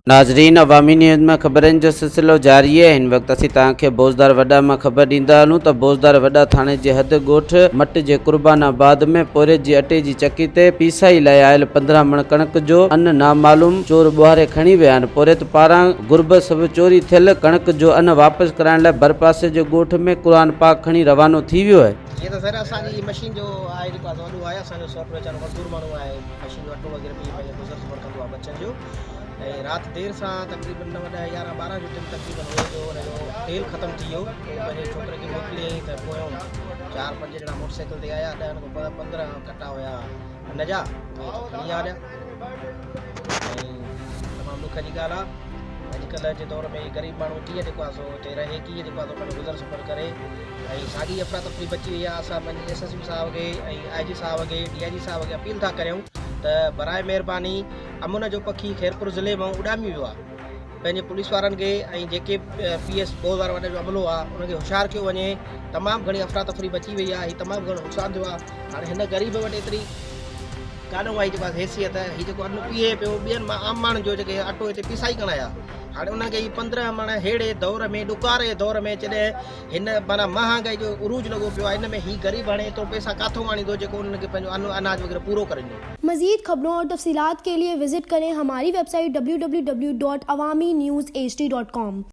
नाज़रीन, अवामी न्यूज़ में खबरन जो सिलसिलो जारी है। इन वक्त असीं तव्हांखे बोज़दार वॾा में खबर ॾींदा हलूं त बोज़दार वॾा थाणे जे हद ॻोठ मट जे कुर्बान आबाद में पोरे जी अटे जी चक्की ते पीसाई लाइ आयल 15 मण कणक जो अन्न नामालूम चोर ॿुहारे खणी विया आहिनि। पोरहित पारां गुरबत सब चोरी थियल कणक जो अन्न वापसि कराइण लाइ भरपासे जे ॻोठ में क़ुरान पाक खणी रवानो थी वियो आहे। ये तो सर असांजी मशीन जो आहे जेको आहे वॾो आहे, असांजो सॉफ्टवेयर वीचारो मज़दूर माण्हू आहे, मशीन जो अटो वग़ैरह बि पंहिंजो गुज़र सफ़र कंदो आहे बचनि जो। ऐं राति देरि सां तक़रीबन 9, 10, 11, 12 जो टाइम तक़रीबन हुयो जो हुनजो तेल ख़तमु थी वियो। पंहिंजे छोकिरे खे मोकिलियईं त पोयों 4-5 ॼणा मोटरसाइकिल ते आया, 10-15 कटा हुया हिन जा खणी आया। ऐं तमामु ॾुख जी ॻाल्हि आहे। अॼुकल्ह जे दौर में ग़रीब माण्हू कीअं जेको आहे सो हिते रहे, कीअं जेको आहे सो पंहिंजो गुज़र सफ़र करे। ऐं साॻी अफ़रा तफ़री बची वई आहे। असां पंहिंजे SSP साहब खे ऐं IG साहब खे, DIG साहब खे अपील था करियूं त बराए महिरबानी अमुन जो पखी खैरपुर ज़िले मां उॾामी वियो आहे। पंहिंजे पुलिस वारनि खे ऐं जेके PS बोज़दार वॾे जो अमलो आहे उनखे होशियारु कयो वञे। तमामु घणी अफ़रा तफ़री बची वई आहे, हीउ तमामु घणो नुक़सानु थियो आहे। हाणे हिन ग़रीब वटि एतिरी कान आई जेको हैसियत, हीउ जेको अन्न पीए पियो ॿियनि मां आम माण्हुनि जो जेके अटो हिते पीसाई करण आया, हाणे उनखे हीउ 15 मण अहिड़े दौर में, ॾुकारे दौर में, जॾहिं हिन माना महांगाई जो उरूज लॻो पियो आहे, हिन में हीउ ग़रीब हाणे एतिरो पैसा काथों आणींदो जेको उन्हनि खे पंहिंजो अनाज वग़ैरह पूरो करे ॾियो। मज़ीद खबरों और तफसीलात के लिए विजिट करें हमारी वेबसाइट www.awamiNewsHD.com।